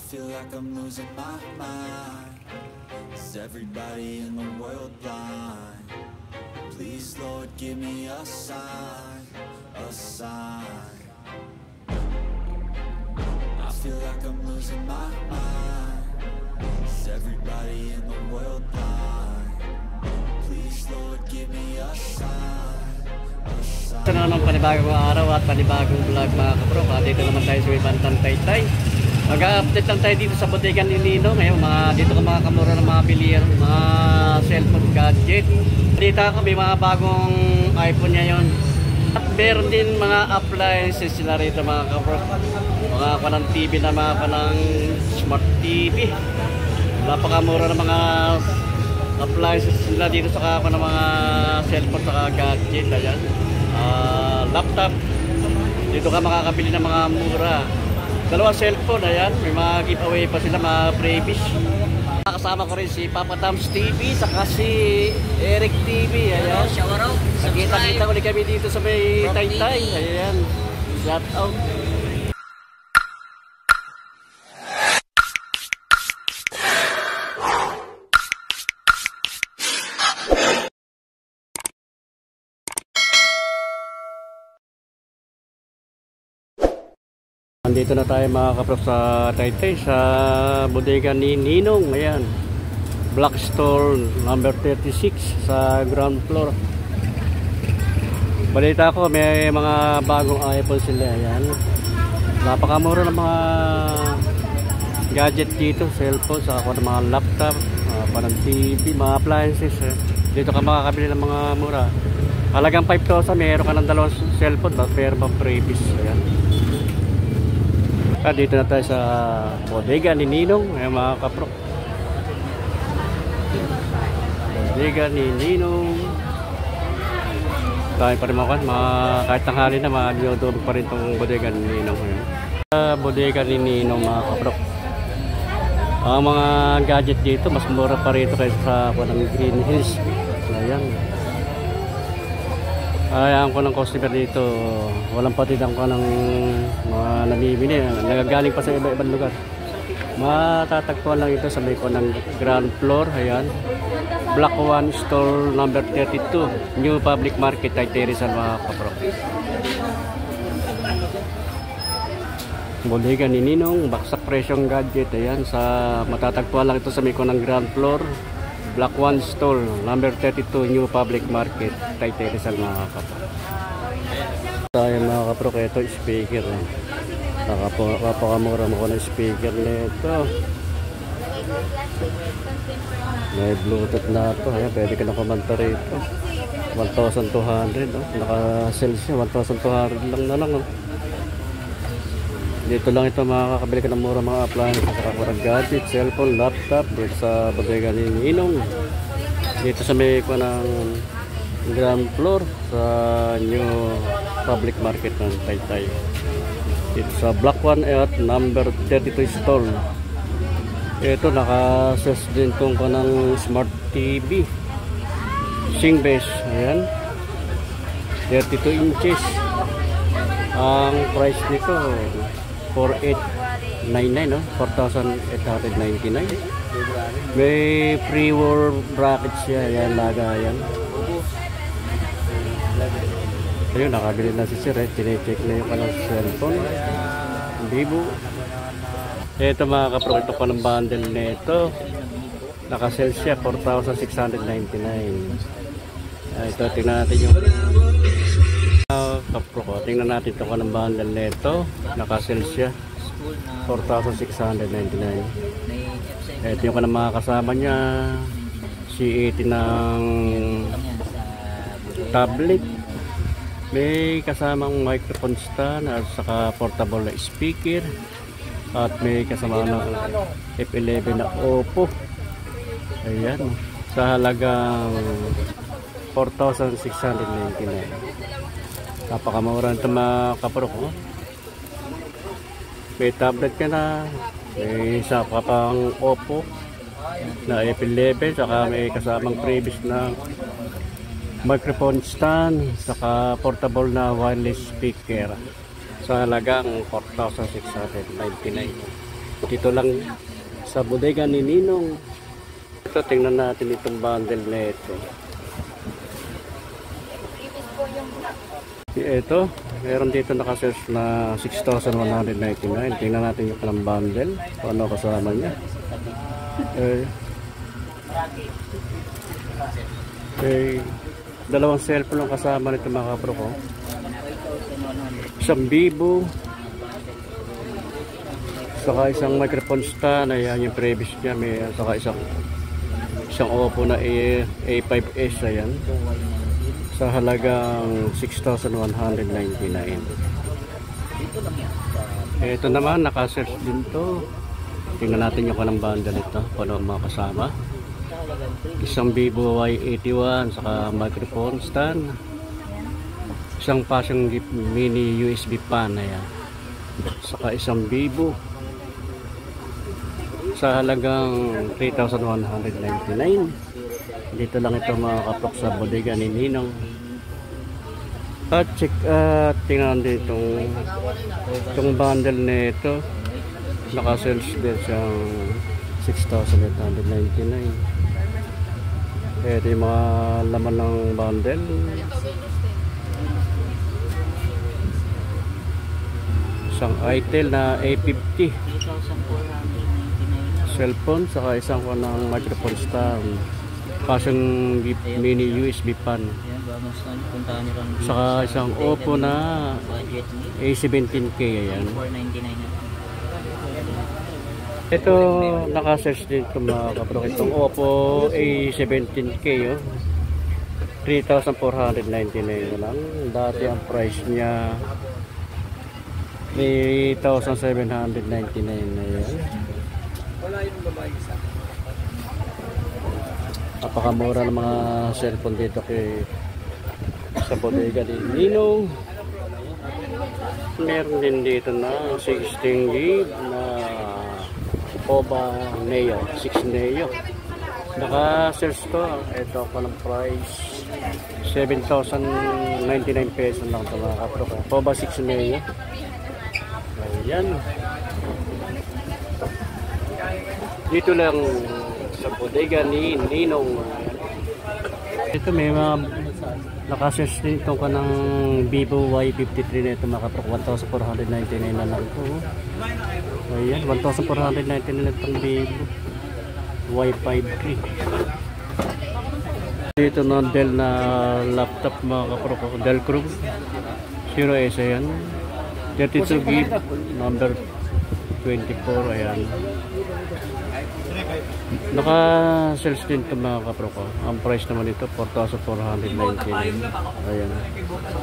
feel like I'm losing my mind. Is everybody in the world blind? Please, Lord, give me a sign, a sign. I feel like I'm losing my mind. Is everybody in the world blind? Please, Lord, give me a sign, a sign. Ito na naman panibagong araw at panibagong vlog mga kapro. Dito naman tayo sa Ibantang Taytay. Mag-update lang tayo dito sa bodega ni Nino. Ngayon dito ka mga kamura ng mga bilihan, mga cellphone gadget. Dito ako may mga bagong iPhone ngayon. At meron din mga appliances sila rito mga kapro. Mga panang TV na mga panang smart TV. Napakamura ng mga appliances sila dito sa ng mga cellphone sa gadget. Ayan. Laptop. Dito ka makakabili ng mga mura. Dalawang cellphone, ayan, may mga giveaway pa sila, mga freebies. Kasama ko rin si Papa Tams TV, saka si Eric TV, ayan. Nakita-kita ulit kami dito sa may Taytay, ayan. Shout out. Nandito na tayo mga kaprof sa Taytay sa bodega ni Ninong. Ayan, Black Store number 36 sa ground floor. Balita ko may mga bagong iPhone sila. Ayan, napakamura ng mga gadget dito, cellphone, saka ng mga laptop, parang TV, mga appliances. Dito ka makakabili ng mga mura. Halagang 5,000, meron ka ng dalawang cellphone, meron pa freebies. Ayan. Dito na tayo sa bodega ni Ninong, ayan mga kapro. Bodega ni Ninong. Tayo pa rin kahit tanghali na mag-doon pa rin itong bodega ni Ninong. Sa bodega ni Ninong mga kapro, ang mga gadget dito mas mura pa rito kaysa sa Green Hills. Ayan. Ayan ko ng customer dito, walang patidan ko ng mga namimili, nagagaling pa sa iba-ibang lugar. Matatagpuan lang ito sa may ko ng ground floor. Ayan, Block 1 Store number 32, New Public Market, Taytay Rizal mga kapro. Bodega ni Ninong, baksak presyong gadget. Ayan, matatagpuan lang ito sa may ko ng ground floor, Block 1 Store number 32, New Public Market, Taytay Rizal mga kapro. Tayo mga kapro, kaya ito speaker. Nakapakamura mo ko ng speaker nito. May Bluetooth na ito. Ayan, pwede ka na kumanta rito. 1,200. Naka-sell siya, 1,200 lang na lang. Dito lang ito makakabili ka ng mura mga appliances, mga gadget, cellphone, laptop dito sa bodega ni Ninong. Dito sa may ko ng ground floor sa New Public Market ng Taytay. Dito sa Block 1 at number 32 store. Ito naka-ses din itong ko ng smart TV. Singbase. Ayan. 32 inches. Ang price nito 4,899, no? 4,899. May free wall bracket siya. Ayan, lagayan. Ayun, nakabili na si Sir. Tine-check na yung kanang cellphone. Vivo. Ito mga kapro, ito pa ng bundle nito. Naka-sell siya 4,699. Ito, tingnan natin yung kapro ko. Tingnan natin ito pa ng bundle nito. Naka-sell siya 4,699. Ito yung kanang mga kasama niya. C80 ng tablet. May kasamang microphone stand at saka portable na speaker. At may kasama ng F11 na Oppo. Ayan. Sa halagang 4,699. Napakamura ito mga kapro ko. May tablet ka na. May isa ka pang Oppo na F11. Saka may kasamang previous na microphone stand, saka portable na wireless speaker sa halagang 4,699. Dito lang sa bodega ni Ninong. Ito, tingnan natin itong bundle na ito. Ito, meron dito nakasearch na 6,199. Tingnan natin yung kalang bundle. Paano kasama niya. Dalawang cellphone ang kasama nito mga kapro ko. Isang Vivo, saka isang microphone stand. Ayan yung previous niya. Saka isang Oppo na A5s. Ayan, sa halagang 6,199. Ito naman nakasearch din to. Tingnan natin yung kanang bundle nito. Paano ang mga kasama. Isang Vivo Y81 saka microphone stand. Isang Passion mini USB pan. Ayan. Saka isang Vivo sa halagang 3,199. Dito lang ito mga kaprok sa bodega ni Ninong. At tingnan dito itong bundle na ito. Naka-sales din siyang 6,899. Ito yung mga laman ng bundle. Isang Itel na A50 cellphone, saka isang ng microphone stand, Passion mini USB pan, saka isang Oppo na A17K. Ayan. Ito naka-search din ito mga kabrok. Itong Oppo A17K 3,499 lang. Dati ang price niya 3,799 na yan. Napakamura ng mga cellphone dito sa bodega ni Ninong. Meron din dito na 16 GB na Poba Neo 6 Neo. Naka-search to. Ito pa ng price 7,099 pesos lang ito mga kapro. Poba 6 Neo. Ayan. Dito lang sa bodega ni Ninong. Ito may mga nakasearch din ito ka ng Vivo Y53 na ito mga kapro. 1,499 na lang ito. Ayan, 1,499 na itong Vivo Y53. Dito na Dell na laptop mga kapro. Dell Crew 0S. Ayan, 32 GB, number 24. Ayan, naka-sales din ito mga kapro ko. Ang price naman ito 4,499. Ayan,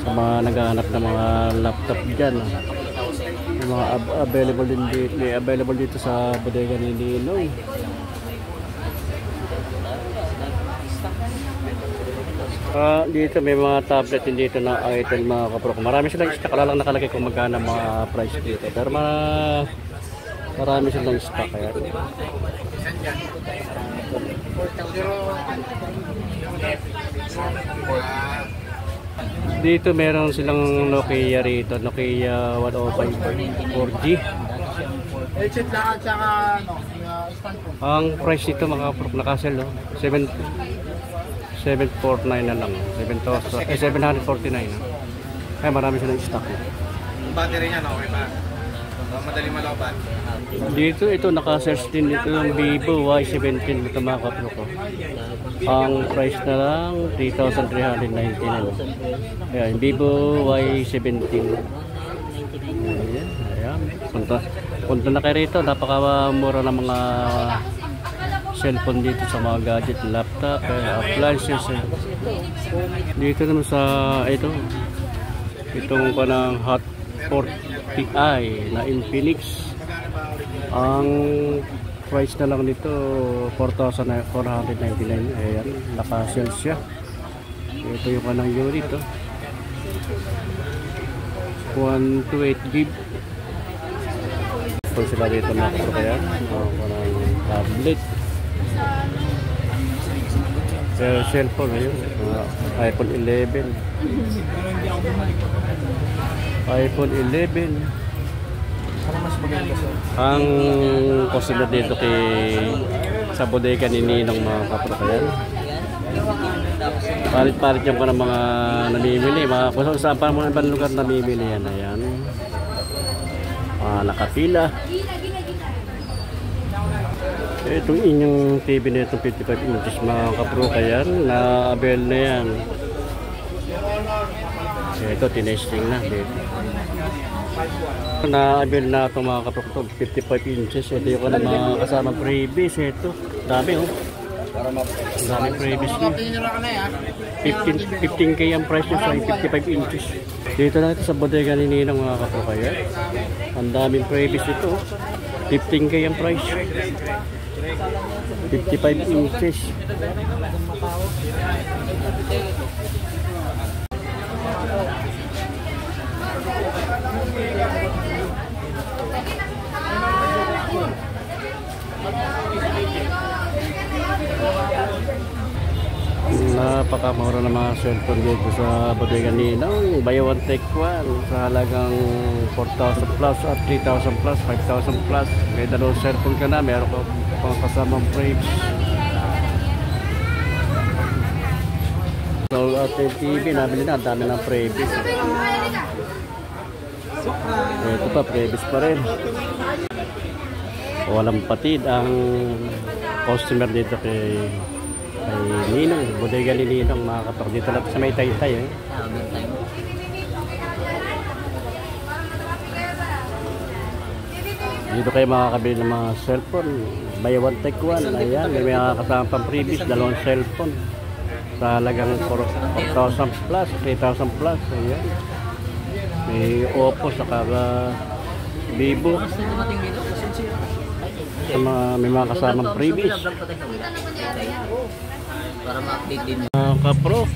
sa mga naghahanap ng mga laptop dyan, yung mga available din dito, available dito sa bodega ni Ninong. Dito may mga tablet din dito na item mga kapro ko. Marami silang stock, lang nakalagay kung magkano mga price dito, pero marami silang stock. Kaya dito meron silang Nokia rito, Nokia 105 4G. Ang price nito mga kapro nakasell 749 na lang, 749. Ay, marami silang stock. Yung battery niya okay pa? Madali malobat. Dito ito naka-search din dito ng Vivo Y17 ito mga kapro ko. Ang price na lang 3,399. Ayan, Vivo Y17. Ayan. Punta na kayo rito. Napakamura ng mga cellphone dito sa mga gadget, laptop, appliances. Dito naman sa itong panang Hot 40i na Infinix. Ang price na lang nito 4,499. Ayan, naka-sales siya. Ito yung kanang unit 128 GB. Kung sila dito na ito kaya kanang tablet, cellphone ayun, iPhone 11. iPhone 11. Ang customer dito sa bodega ni Ninong mga kapro kaya. Palit-palit yung pa ng mga namimili. Kung saan pa mga ibang lugar namimili yan. Ayan. Nakapila. Itong inyong TV na itong 55 inches mga kapro kaya. Na-avail na yan. Ito, tinesting na dito. Na-avail na ito mga kapro, 55 inches. Ito yung mga kasama previous. Ito, dami oh. Dami previous niya. 15K ang price niya sa 55 inches. Dito na ito sa bodega ni Ninong mga kapro kaya. Ang daming previous ito. 15K ang price. 55 inches. Napakamura ng mga cellphone dito sa bodega ni Ninong. Buy one take one sa halagang 4,000 plus at 3,000 plus, 5,000 plus. May dalawang cellphone ka na, meron ka pang kasamang frames. So at TV, nabili na, dami ng previous. Ito pa, previous pa rin. Walang patid ang customer dito kay Ninong, bodega ni Ninong mga kapag. Dito lang sa may Taytay eh. Dito kayo makakabili ng mga cellphone. Buy one take one. Ayan, may mga kasama pang previous, dalawang cellphone sa halagang 4,000 plus, 3,000 plus. Ayan. May Oppo, saka Vivo. May mga kasamang previous. Para ma-update din. Kapro,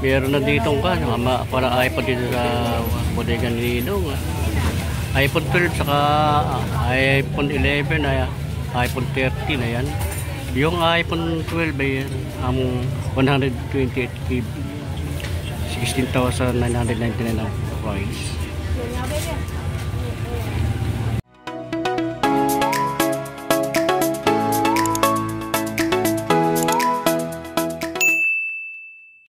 meron na dito para iPod dito sa bodega ni Ninong. iPhone 12 saka iPhone 11 iPhone 13 na yan. Yung iPhone 12 ay ang 128 GB 16,999 ang price.